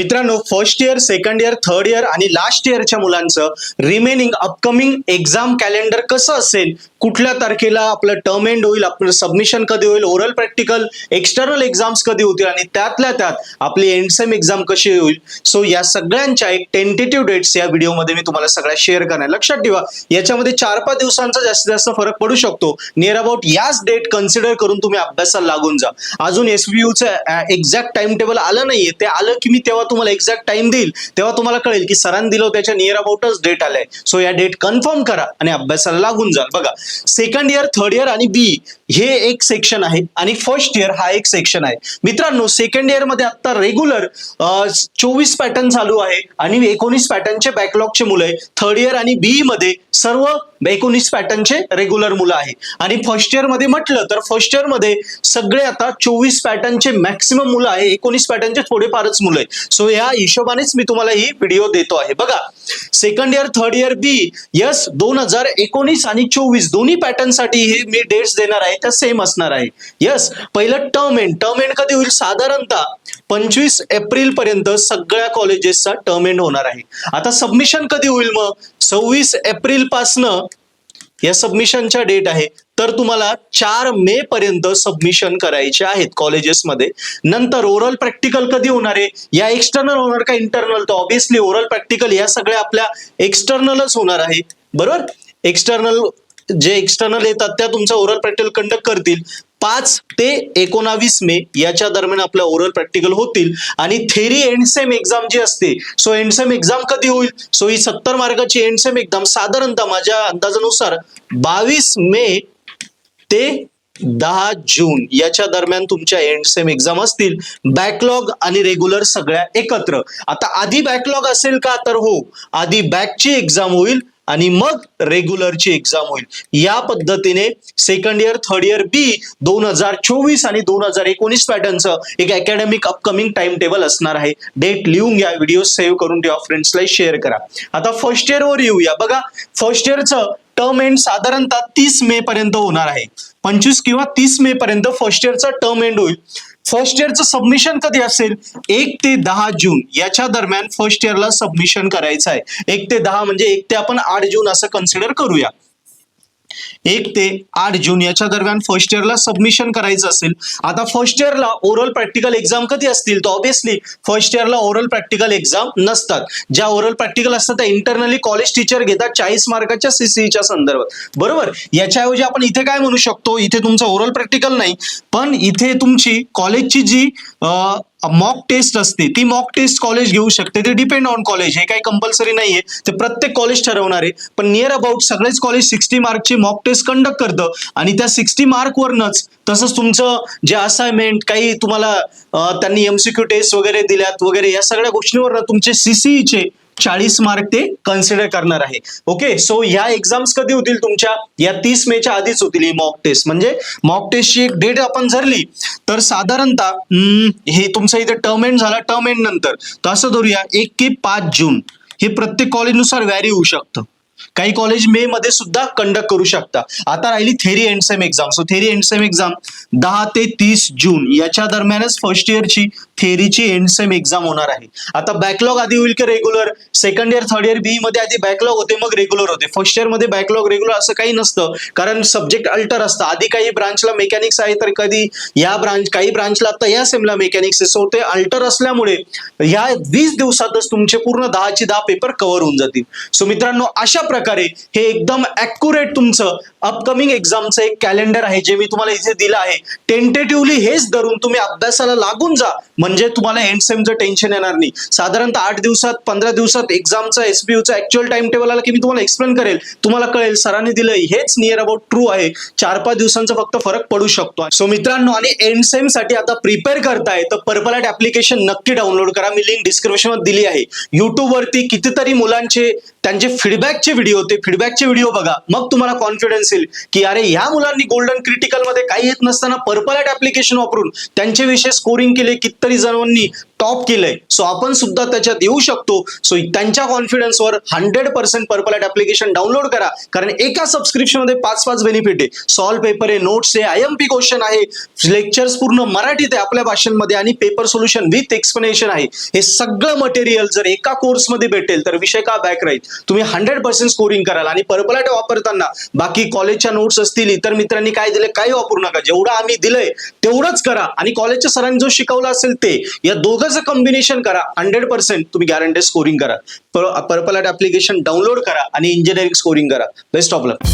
मित्रांनो, first year, second year, third year आणि last इयरच्या मुलांचं रिमेनिंग अपकमिंग एक्झाम कॅलेंडर कसं असेल, कुठल्या तारखेला आपलं टर्म एंड होईल, आपलं सबमिशन कधी होईल, ओरल प्रॅक्टिकल, एक्सटर्नल एक्झाम्स कधी होतील आणि त्यातल्या त्यात आपली एंडसेम एक्झाम कशी होईल, सो या सगळ्यांच्या एक टेंटेटिव्ह डेट्स या व्हिडिओमध्ये मी तुम्हाला सगळ्या शेअर करणार. लक्षात ठेवा, याच्यामध्ये 4-5 दिवसांचा जास्तीत जास्त फरक पडू शकतो. नियर अबाउट याच डेट कन्सिडर करून तुम्ही अभ्यासाला लागून जा. अजून एसबीयूचं एक्झॅक्ट टाइम टेबल आलं नाहीये, ते आलं की मी तेव्हा तुम्हाला एक्झॅक्ट टाइम देईल, तेव्हा तुम्हाला कळेल की सरांनी दिलं त्याच्या नियर अबाउटच डेट आलाय. सो या डेट कन्फर्म करा आणि अभ्यासाला लागून जा. बघा, सेकंड इयर, थर्ड इयर आणि बी हे एक सेक्शन आहे आणि फर्स्ट इयर हा एक सेक्शन आहे. मित्रांनो, सेकंड इयर मध्ये आता रेग्युलर 24 पॅटर्न चालू आहे आणि 19 पॅटर्नचे बॅकलॉगचे मुलं आहे. थर्ड इयर आणि बी मध्ये सर्व 19 पॅटर्नचे रेग्युलर मुलं आहे. आणि फर्स्ट इयर मध्ये म्हटलं तर फर्स्ट इयर मध्ये सगळे आता 24 पॅटर्नचे मॅक्सिमम मुलं आहे, 19 पॅटर्नचे थोडेफारच मुलं आहे. सो या हिशोबानेच मी तुम्हाला ही व्हिडिओ देतो आहे. बघा, सेकंड इयर, थर्ड इयर बी, यस 2019 आणि 24 दोन्ही पॅटर्न साठी हे मी डेट्स देणार आहे, त्या सेम असणार आहे. यस, पहिलं टर्म एंड कधी होईल, साधारणतः 25 एप्रिल पर्यंत सगळ्या कॉलेजेसचा टर्म एंड होणार आहे. आता सबमिशन कधी होईल, मग 26 एप्रिल पासनं या सबमिशनच्या डेट आहे, तर तुम्हाला 4 मे पर्यंत सबमिशन करायचे आहेत कॉलेजेसमध्ये. नंतर ओरल प्रॅक्टिकल कधी होणार आहे, या एक्सटर्नल होणार का इंटरनल, तर ऑब्विसली ओरल प्रॅक्टिकल या सगळ्या आपल्या एक्सटर्नलच होणार आहे. बरोबर, एक्सटर्नल जे एक्सटर्नल येतात त्या तुमचा ओरल प्रॅक्टिकल कंडक्ट करतील. 5 ते 19 मे याच्या दरम्यान आपलं ओरल प्रॅक्टिकल होतील. आणि थेरी एंडसेम एक्झाम जी असते, सो एंडसेम एक्झाम कधी होईल, सो ही 70 मार्काची एंडसेम एक्झाम साधारणतः माझ्या अंदाजानुसार 22 मे ते 10 जून याच्या दरम्यान तुमच्या एंडसेम एक्झाम असतील. बॅकलॉग आणि रेग्युलर सगळ्या एकत्र. आता आधी बॅकलॉग असेल का, तर हो, आधी बॅकची एक्झाम होईल आणि मग रेग्युलरची एक्झाम होईल. या पद्धतीने सेकंड इयर, थर्ड इयर बी 2024 आणि 2019 पॅटर्नचं एक अकॅडमिक अपकमिंग टाइम टेबल असणार आहे. डेट लिहून घ्या, व्हिडिओ सेव्ह करून ठेवा, फ्रेंड्सला शेअर करा. आता फर्स्ट इयर वर येऊया. बघा, फर्स्ट इयरचं टर्म एंड साधारणतः 30 मे पर्यंत होणार आहे. 25 किंवा 30 मे पर्यंत फर्स्ट इयरचा टर्म एंड होईल. फर्स्ट इयरचं सबमिशन कधी असेल, 1 ते 10 जून याच्या दरम्यान फर्स्ट इयरला सबमिशन करायचं आहे. 1 ते 10 म्हणजे 1 ते आपण 8 जून असं कन्सिडर करूया. 1 ते 8 जून याच्या दरम्यान फर्स्ट इयरला सबमिशन करायचं असेल. आता फर्स्ट इयरला ओरल प्रॅक्टिकल एक्झाम कधी असतील, तर ऑब्विसली फर्स्ट इयरला ओरल प्रॅक्टिकल एक्झाम नसतात. ज्या ओरल प्रॅक्टिकल असतात त्या इंटरनली कॉलेज टीचर घेतात 40 मार्काच्या सीसीईच्या संदर्भात. बरोबर, याच्याऐवजी आपण इथे काय म्हणू शकतो, इथे तुमचं ओरल प्रॅक्टिकल नाही, पण इथे तुमची कॉलेजची जी मॉक टेस्ट असते, ती मॉक टेस्ट कॉलेज घेऊ शकते. ते डिपेंड ऑन कॉलेज, हे काही कंपल्सरी नाहीये, ते प्रत्येक कॉलेज ठरवणार आहे. पण नियर अबाउट सगळेच कॉलेज 60 मार्कची मॉक टेस्ट कंडक्ट करतं आणि त्या 60 मार्कवरनच तसंच तुमचं जे असाइनमेंट, काही तुम्हाला त्यांनी एमसीक्यू टेस्ट वगैरे दिल्यात वगैरे, या सगळ्या गोष्टींवर तुमचे सीसीईचे 40 मार्क ते कन्सिडर करणार आहे. ओके, सो ह्या एक्झाम्स कधी होतील तुमच्या, या 30 मेच्या आधीच होतील ही मॉक टेस्ट. म्हणजे मॉक टेस्टची एक डेट आपण धरली तर साधारणतः हे तुमचं इथे टर्म एंड झाला, टर्म एंड नंतर तर असं धरूया 1 ते 5 जून. हे प्रत्येक कॉलेजनुसार व्हॅरी होऊ शकतं. काही कॉलेज मे मध्ये सुद्धा कंडक्ट करू शकता. आता राहिली theory endsem exam. So theory endsem exam 10 ते 30 जून याच्या दरम्यानच फर्स्ट इयरची थेरीची एंडसेम एक्झाम होणार आहे. आता बॅकलॉग आधी होईल की regular, second year, third year बी मध्ये आधी बॅकलॉग होते मग रेग्युलर होते. फर्स्ट इयर मध्ये बॅकलॉग रेग्युलर असं काही नसतं, कारण सब्जेक्ट अल्टर असतं. आधी काही ब्रांचला मेकॅनिक्स आहे तर कधी या ब्रांच, काही ब्रांचला आता या सेमला मेकॅनिक्स आहे. सो ते अल्टर असल्यामुळे ह्या 20 दिवसातच तुमचे पूर्ण 10चे 10 पेपर कव्हर होऊन जातील. सो मित्रांनो, अशा प्रकारे हे एकदम ॲक्युरेट तुमचं अपकमिंग एक्झामचं एक कॅलेंडर आहे, जे मी तुम्हाला इथे दिलं आहे. टेंटेटिव्हली हेच धरून तुम्ही अभ्यासाला लागून जा, म्हणजे तुम्हाला एंडसेमचं टेन्शन येणार नाही. साधारणतः 8 दिवसात 15 दिवसात एक्झामचा एसबीयूचा ऍक्च्युअल टाइम टेबल आला की मी तुम्हाला एक्सप्लेन करेल. तुम्हाला कळेल सरांनी दिलं हेच नियर अबाउट ट्रू आहे. 4-5 दिवसांचा फक्त फरक पडू शकतो. सो मित्रांनो, आणि एंडसेम साठी आता प्रिपेअर करताय तर पर्पल ऍप ऍप्लिकेशन नक्की डाउनलोड करा. मी लिंक डिस्क्रिप्शन मध्ये दिली आहे. युट्यूब वरती कितीतरी मुलांचे त्यांचे फीडबॅकचे व्हिडिओ, ते फीडबॅकचे व्हिडिओ बघा, मग तुम्हाला कॉन्फिडन्स येईल की अरे ह्या मुलांनी गोल्डन क्रिटिकल मध्ये काही येत नसताना पर्पल ॲट ऍप्लिकेशन वापरून त्यांचे विषय स्कोरिंग केले, कितीतरी जणांनी टॉप केलंय. सो आपण सुद्धा त्याच्यात येऊ शकतो. सो त्यांच्या कॉन्फिडन्सवर 100% पर्पल ॲट ऍप्लिकेशन डाउनलोड करा, कारण एका सबस्क्रिप्शन मध्ये 5 बेनिफिट आहे. सॉल्व पेपर आहे, नोट्स आहे, IMP क्वेश्चन आहे, लेक्चर्स पूर्ण मराठीत आहे आपल्या भाषेमध्ये आणि पेपर सोल्युशन विथ एक्सप्लेनेशन आहे. हे सगळं मटेरियल जर एका कोर्समध्ये भेटेल तर विषय का बॅक राहील. तुम्ही 100% स्कोरिंग कराल. आणि पर्पल ॲट वापरताना बाकी कॉलेजच्या नोट्स असतील, इतर मित्रांनी काय दिले काही वापरू नका. जेवढं आम्ही दिलंय तेवढंच करा आणि कॉलेजच्या सरांनी जो शिकवला असेल ते, या दोघांचं कॉम्बिनेशन करा. 100% तुम्ही गॅरंटी स्कोरिंग करा. पर्पल ॲट ऍप्लिकेशन डाउनलोड करा आणि इंजिनिअरिंग स्कोरिंग करा. Best of luck.